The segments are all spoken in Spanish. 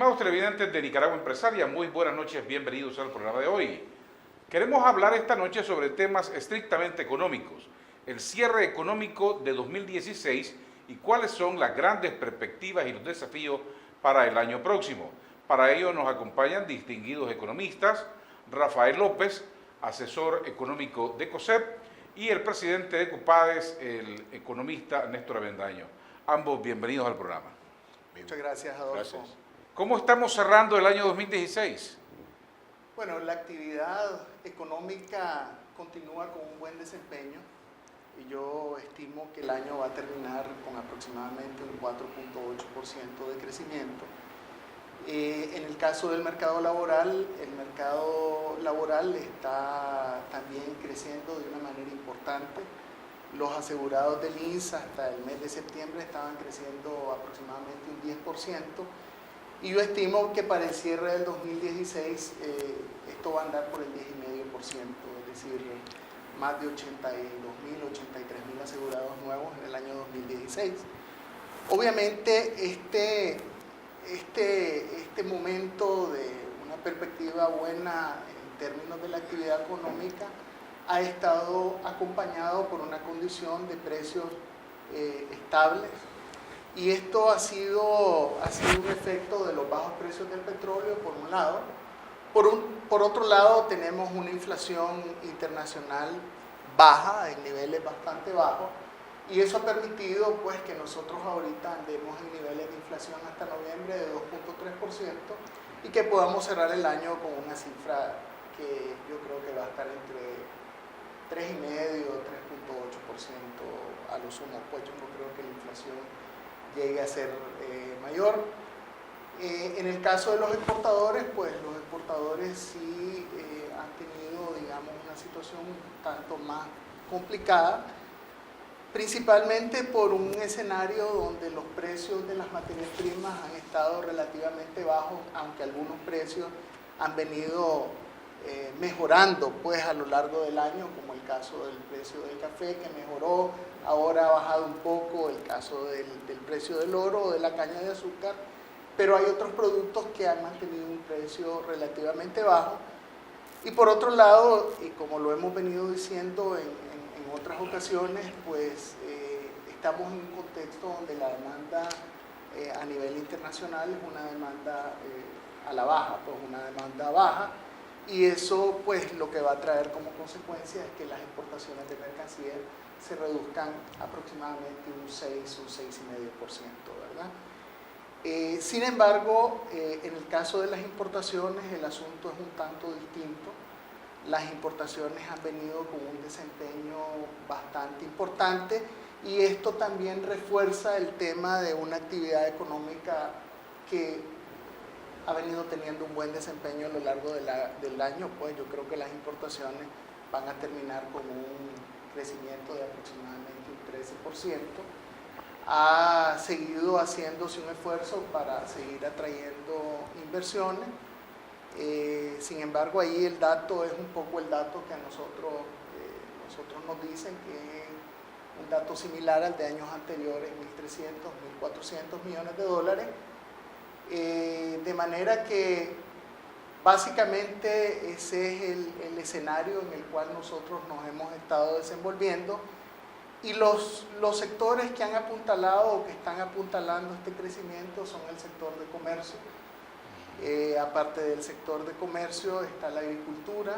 Estimados televidentes de Nicaragua Empresaria, muy buenas noches, bienvenidos al programa de hoy. Queremos hablar esta noche sobre temas estrictamente económicos, el cierre económico de 2016 y cuáles son las grandes perspectivas y los desafíos para el año próximo. Para ello nos acompañan distinguidos economistas, Rafael López, asesor económico de COSEP, y el presidente de Copades, el economista Néstor Avendaño. Ambos bienvenidos al programa. Muchas gracias, Adolfo. Gracias. ¿Cómo estamos cerrando el año 2016? Bueno, la actividad económica continúa con un buen desempeño y yo estimo que el año va a terminar con aproximadamente un 4.8% de crecimiento. En el caso del mercado laboral, el mercado laboral está también creciendo de una manera importante. Los asegurados del INSS hasta el mes de septiembre estaban creciendo aproximadamente un 10%. Y yo estimo que para el cierre del 2016 esto va a andar por el 10,5%, es decir, más de 82.000, 83.000 asegurados nuevos en el año 2016. Obviamente este momento de una perspectiva buena en términos de la actividad económica ha estado acompañado por una condición de precios estables. Y esto ha sido un efecto de los bajos precios del petróleo, por un lado. Por otro lado, tenemos una inflación internacional baja, en niveles bastante bajos, y eso ha permitido pues, que nosotros ahorita andemos en niveles de inflación hasta noviembre de 2.3% y que podamos cerrar el año con una cifra que yo creo que va a estar entre 3,5% y 3.8% a lo sumo. Pues yo no creo que la inflación llegue a ser mayor. En el caso de los exportadores, pues los exportadores sí han tenido, digamos, una situación un tanto más complicada, principalmente por un escenario donde los precios de las materias primas han estado relativamente bajos, aunque algunos precios han venido mejorando pues a lo largo del año, como el caso del precio del café que mejoró, ahora ha bajado un poco, el caso del precio del oro o de la caña de azúcar, pero hay otros productos que han mantenido un precio relativamente bajo. Y por otro lado, y como lo hemos venido diciendo en otras ocasiones, pues estamos en un contexto donde la demanda a nivel internacional es una demanda a la baja, pues una demanda baja. Y eso pues lo que va a traer como consecuencia es que las exportaciones de mercancías se reduzcan aproximadamente un 6, un 6,5%, ¿verdad? Sin embargo, en el caso de las importaciones el asunto es un tanto distinto. Las importaciones han venido con un desempeño bastante importante y esto también refuerza el tema de una actividad económica que ha venido teniendo un buen desempeño a lo largo del año. Pues yo creo que las importaciones van a terminar con un crecimiento de aproximadamente un 13%. Ha seguido haciéndose un esfuerzo para seguir atrayendo inversiones. Sin embargo, ahí el dato es un poco el dato que a nosotros nos dicen que es un dato similar al de años anteriores, 1.300, 1.400 millones de dólares. De manera que básicamente ese es el escenario en el cual nosotros nos hemos estado desenvolviendo y los sectores que han apuntalado o que están apuntalando este crecimiento son el sector de comercio. Aparte del sector de comercio está la agricultura,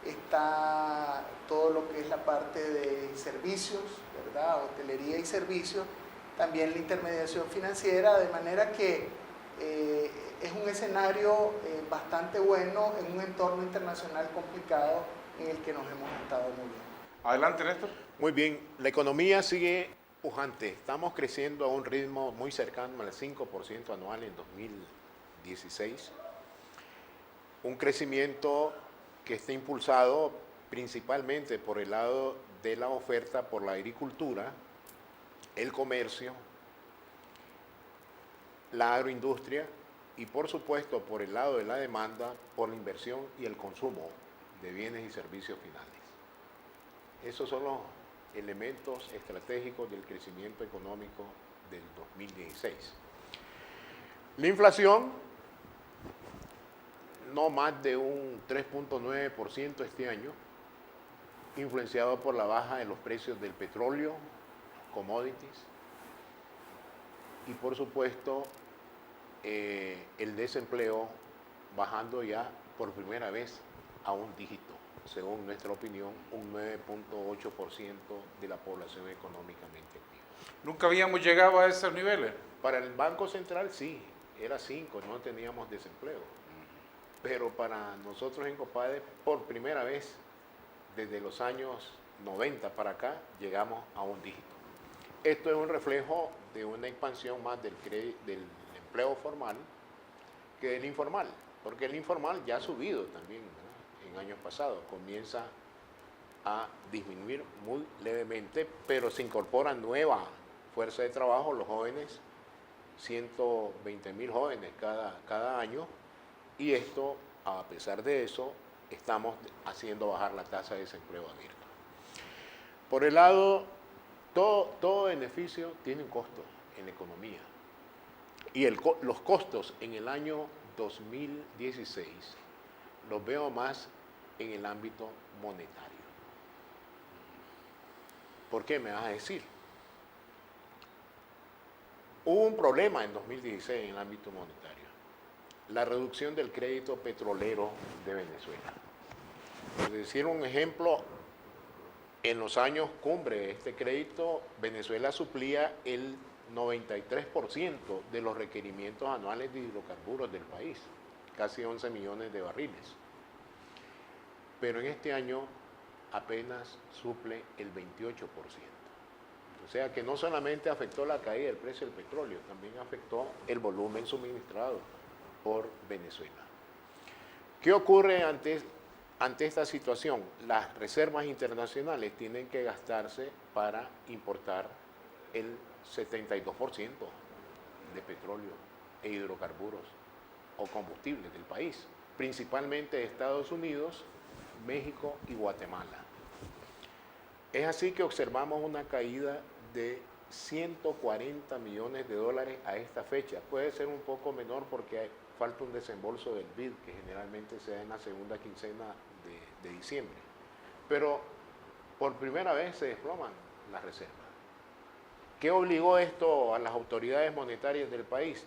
está todo lo que es la parte de servicios, ¿verdad? Hotelería y servicios, también la intermediación financiera, de manera que es un escenario bastante bueno en un entorno internacional complicado en el que nos hemos estado moviendo. Adelante, Néstor. Muy bien, la economía sigue pujante. Estamos creciendo a un ritmo muy cercano al 5% anual en 2016. Un crecimiento que está impulsado principalmente por el lado de la oferta, por la agricultura, el comercio, la agroindustria y por supuesto por el lado de la demanda, por la inversión y el consumo de bienes y servicios finales. Esos son los elementos estratégicos del crecimiento económico del 2016. La inflación no más de un 3.9% este año, influenciado por la baja de los precios del petróleo, commodities, y por supuesto el desempleo bajando ya por primera vez a un dígito, según nuestra opinión, un 9.8% de la población económicamente activa. Nunca habíamos llegado a esos niveles. Para el Banco Central sí, era 5, no teníamos desempleo. Pero para nosotros en Copade, por primera vez, desde los años 90 para acá, llegamos a un dígito. Esto es un reflejo de una expansión más del empleo formal que del informal, porque el informal ya ha subido también, ¿verdad? En años pasados, comienza a disminuir muy levemente, pero se incorpora nueva fuerza de trabajo, los jóvenes, 120.000 jóvenes cada año, y esto, a pesar de eso, estamos haciendo bajar la tasa de desempleo abierto. Por el lado, todo beneficio tiene un costo en la economía, y los costos en el año 2016 los veo más en el ámbito monetario. ¿Por qué me vas a decir? Hubo un problema en 2016 en el ámbito monetario, la reducción del crédito petrolero de Venezuela. Por decir un ejemplo, en los años cumbre de este crédito, Venezuela suplía el 93% de los requerimientos anuales de hidrocarburos del país, casi 11 millones de barriles. Pero en este año apenas suple el 28%. O sea que no solamente afectó la caída del precio del petróleo, también afectó el volumen suministrado por Venezuela. ¿Qué ocurre ante esta situación? Las reservas internacionales tienen que gastarse para importar el 72% de petróleo e hidrocarburos o combustibles del país, principalmente de Estados Unidos, México y Guatemala. Es así que observamos una caída de 140 millones de dólares a esta fecha. Puede ser un poco menor porque falta un desembolso del BID, que generalmente se da en la segunda quincena de diciembre. Pero por primera vez se desploman las reservas. ¿Qué obligó esto a las autoridades monetarias del país?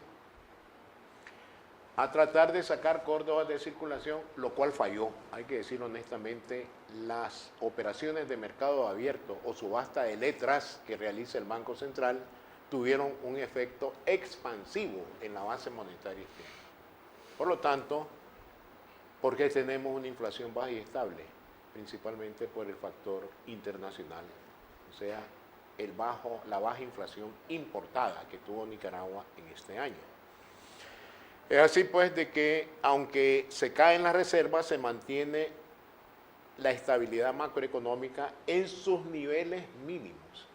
A tratar de sacar córdobas de circulación, lo cual falló. Hay que decir honestamente, las operaciones de mercado abierto o subasta de letras que realiza el Banco Central tuvieron un efecto expansivo en la base monetaria este año. Por lo tanto, ¿por qué tenemos una inflación baja y estable? Principalmente por el factor internacional, o sea, la baja inflación importada que tuvo Nicaragua en este año. Es así pues de que, aunque se caen las reservas, se mantiene la estabilidad macroeconómica en sus niveles mínimos.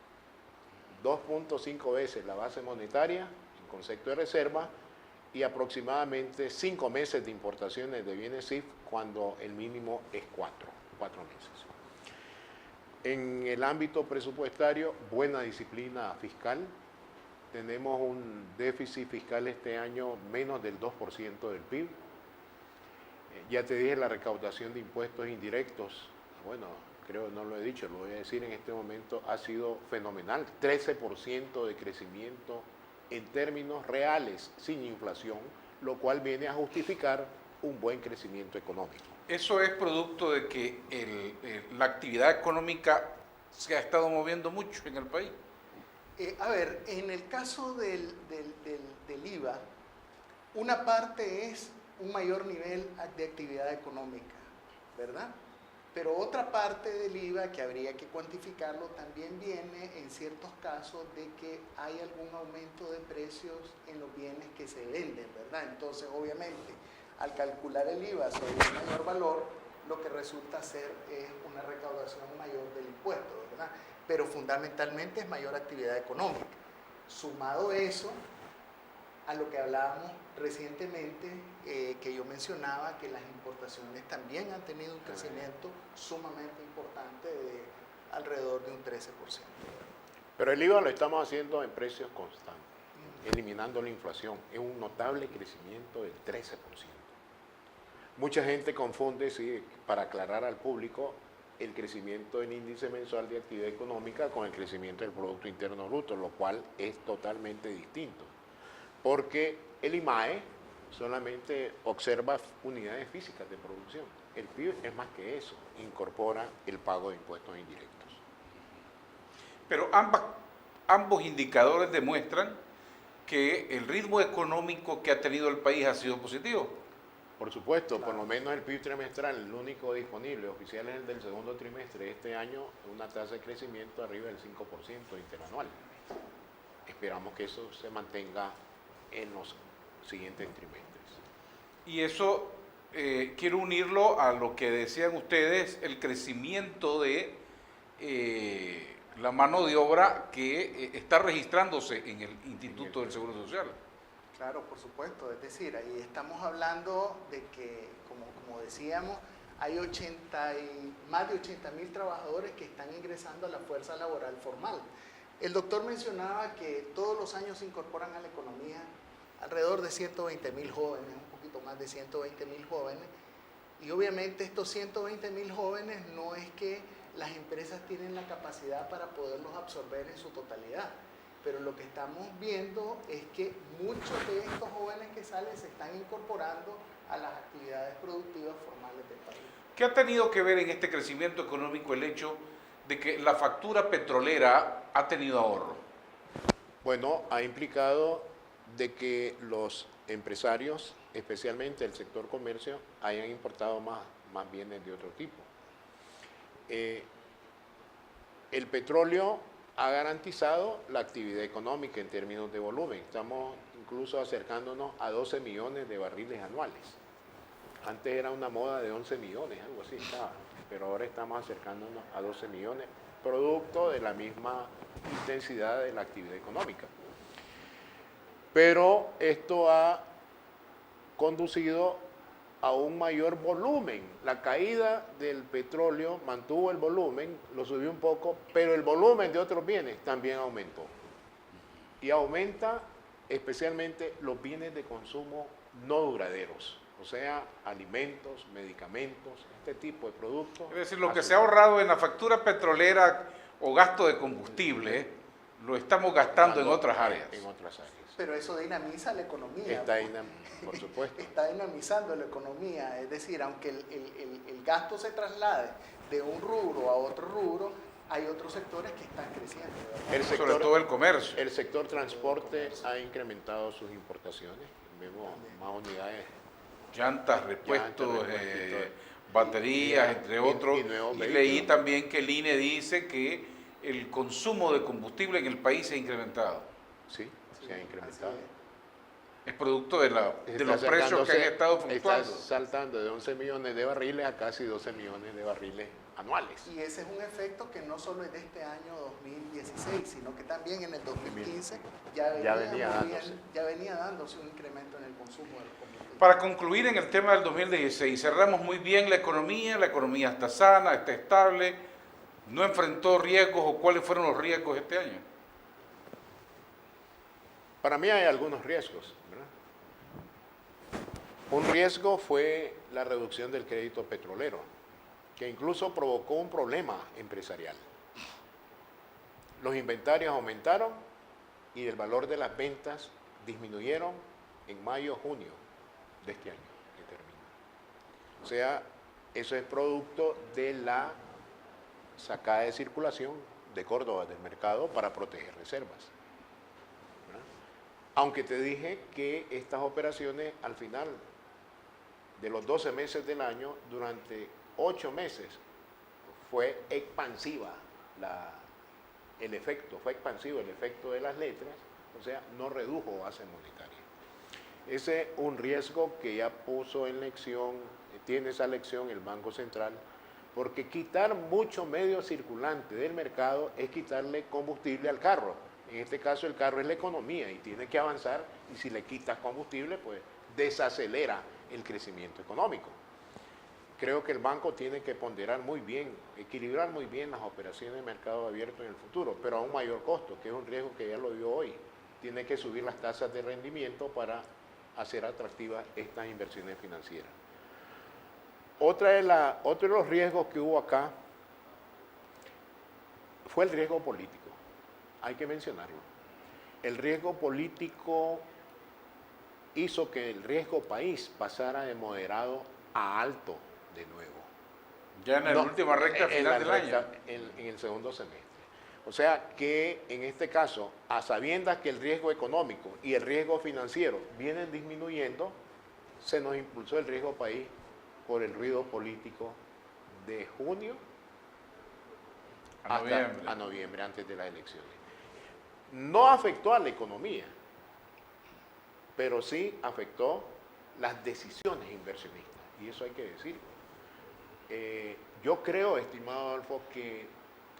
2.5 veces la base monetaria en concepto de reserva y aproximadamente 5 meses de importaciones de bienes CIF cuando el mínimo es 4 meses. En el ámbito presupuestario, buena disciplina fiscal. Tenemos un déficit fiscal este año menos del 2% del PIB. Ya te dije, la recaudación de impuestos indirectos, bueno, creo no lo he dicho, lo voy a decir en este momento, ha sido fenomenal. 13% de crecimiento en términos reales, sin inflación, lo cual viene a justificar un buen crecimiento económico. Eso es producto de que la actividad económica se ha estado moviendo mucho en el país. En el caso del IVA, una parte es un mayor nivel de actividad económica, ¿verdad? Pero otra parte del IVA que habría que cuantificarlo también viene en ciertos casos de que hay algún aumento de precios en los bienes que se venden, ¿verdad? Entonces, obviamente, al calcular el IVA sobre un mayor valor, lo que resulta ser es una recaudación mayor del impuesto, ¿verdad? Pero fundamentalmente es mayor actividad económica. Sumado eso a lo que hablábamos recientemente, que yo mencionaba que las importaciones también han tenido un crecimiento sumamente importante de alrededor de un 13%. Pero el IVA lo estamos haciendo en precios constantes, eliminando la inflación. Es un notable crecimiento del 13%. Mucha gente confunde, sí, para aclarar al público, el crecimiento del índice mensual de actividad económica con el crecimiento del Producto Interno Bruto, lo cual es totalmente distinto. Porque el IMAE solamente observa unidades físicas de producción. El PIB es más que eso, incorpora el pago de impuestos indirectos. Pero ambos indicadores demuestran que el ritmo económico que ha tenido el país ha sido positivo. Por supuesto, Claro. por lo menos el PIB trimestral, el único disponible oficial es el del segundo trimestre de este año, una tasa de crecimiento arriba del 5% interanual. Esperamos que eso se mantenga en los siguientes trimestres. Y eso quiero unirlo a lo que decían ustedes, el crecimiento de la mano de obra que está registrándose en el Instituto del Seguro Social. Claro, por supuesto. Es decir, ahí estamos hablando de que, como decíamos, hay más de 80.000 trabajadores que están ingresando a la fuerza laboral formal. El doctor mencionaba que todos los años se incorporan a la economía alrededor de 120.000 jóvenes, un poquito más de 120.000 jóvenes, y obviamente estos 120.000 jóvenes no es que las empresas tienen la capacidad para poderlos absorber en su totalidad, pero lo que estamos viendo es que muchos de estos jóvenes que salen se están incorporando a las actividades productivas formales del país. ¿Qué ha tenido que ver en este crecimiento económico el hecho de que la factura petrolera ha tenido ahorro? Bueno, ha implicado de que los empresarios, especialmente el sector comercio, hayan importado más bienes de otro tipo. El petróleo ha garantizado la actividad económica en términos de volumen. Estamos incluso acercándonos a 12 millones de barriles anuales. Antes era una moda de 11 millones, algo así estaba, pero ahora estamos acercándonos a 12 millones, producto de la misma intensidad de la actividad económica. Pero esto ha conducido a un mayor volumen. La caída del petróleo mantuvo el volumen, lo subió un poco, pero el volumen de otros bienes también aumentó. Y aumenta especialmente los bienes de consumo no duraderos, o sea, alimentos, medicamentos, este tipo de productos. Es decir, lo que se ha ahorrado en la factura petrolera o gasto de combustible, lo estamos gastando en otras áreas. En otras áreas. Pero eso dinamiza la economía. Por supuesto. Está dinamizando la economía, es decir, aunque el gasto se traslade de un rubro a otro rubro, hay otros sectores que están creciendo. Sobre todo el comercio. El sector transporte ha incrementado sus importaciones, vemos más unidades. Llantas, repuestos, baterías, entre otros. nuevos Y vehículos. leí también que el INE dice que el consumo de combustible en el país se ha incrementado. Sí, se ha incrementado. Es producto de los precios que han estado fluctuando. Está saltando de 11 millones de barriles a casi 12 millones de barriles anuales. Y ese es un efecto que no solo es de este año 2016, sino que también en el 2015 ya venía dándose un incremento en el consumo de los combustibles. Para concluir en el tema del 2016, cerramos muy bien la economía está sana, está estable, no enfrentó riesgos o cuáles fueron los riesgos este año. Para mí hay algunos riesgos, ¿verdad? Un riesgo fue la reducción del crédito petrolero, que incluso provocó un problema empresarial. Los inventarios aumentaron y el valor de las ventas disminuyeron en mayo, junio de este año que termina. O sea, eso es producto de la sacada de circulación de Córdoba del mercado para proteger reservas. Aunque te dije que estas operaciones al final de los 12 meses del año, durante 8 meses fue expansiva fue expansivo el efecto de las letras, o sea, no redujo base monetaria. Ese es un riesgo que ya puso en lección, tiene esa lección el Banco Central, porque quitar mucho medio circulante del mercado es quitarle combustible al carro. En este caso el carro es la economía y tiene que avanzar, y si le quitas combustible, pues desacelera el crecimiento económico. Creo que el banco tiene que ponderar muy bien, equilibrar muy bien las operaciones de mercado abierto en el futuro, pero a un mayor costo, que es un riesgo que ya lo vio hoy. Tiene que subir las tasas de rendimiento para hacer atractivas estas inversiones financieras. Otro de los riesgos que hubo acá fue el riesgo político, hay que mencionarlo. El riesgo político hizo que el riesgo país pasara de moderado a alto de nuevo. Ya en la última recta final del año. En el segundo semestre. O sea que en este caso, a sabiendas que el riesgo económico y el riesgo financiero vienen disminuyendo, se nos impulsó el riesgo país por el ruido político de junio a noviembre, antes de las elecciones. No afectó a la economía, pero sí afectó las decisiones inversionistas, y eso hay que decirlo. Yo creo, estimado Adolfo, que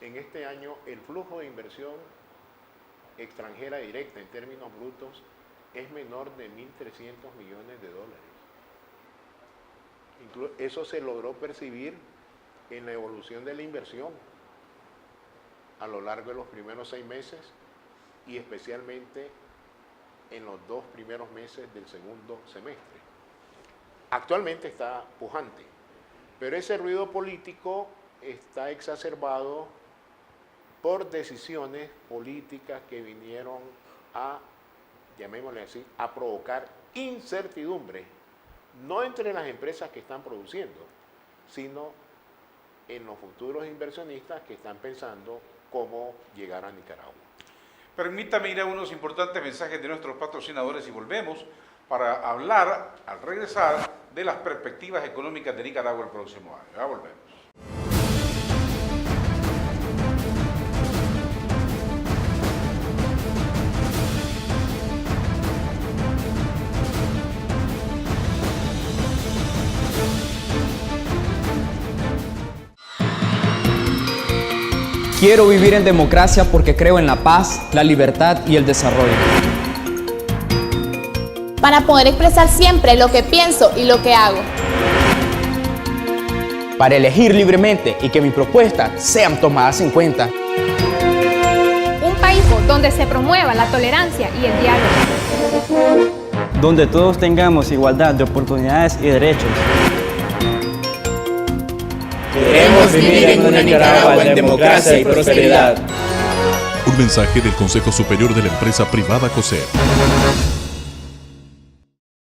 en este año el flujo de inversión extranjera directa en términos brutos es menor de 1.300 millones de dólares. Eso se logró percibir en la evolución de la inversión a lo largo de los primeros 6 meses y especialmente en los 2 primeros meses del segundo semestre. Actualmente está pujante, pero ese ruido político está exacerbado por decisiones políticas que vinieron a, llamémosle así, a provocar incertidumbre, no entre las empresas que están produciendo, sino en los futuros inversionistas que están pensando cómo llegar a Nicaragua. Permítame ir a unos importantes mensajes de nuestros patrocinadores y volvemos para hablar, al regresar, de las perspectivas económicas de Nicaragua el próximo año. Ya volvemos. Quiero vivir en democracia porque creo en la paz, la libertad y el desarrollo. Para poder expresar siempre lo que pienso y lo que hago. Para elegir libremente y que mis propuestas sean tomadas en cuenta. Un país donde se promueva la tolerancia y el diálogo. Donde todos tengamos igualdad de oportunidades y derechos. Queremos vivir en una Nicaragua en democracia y prosperidad. Un mensaje del Consejo Superior de la Empresa Privada COSER.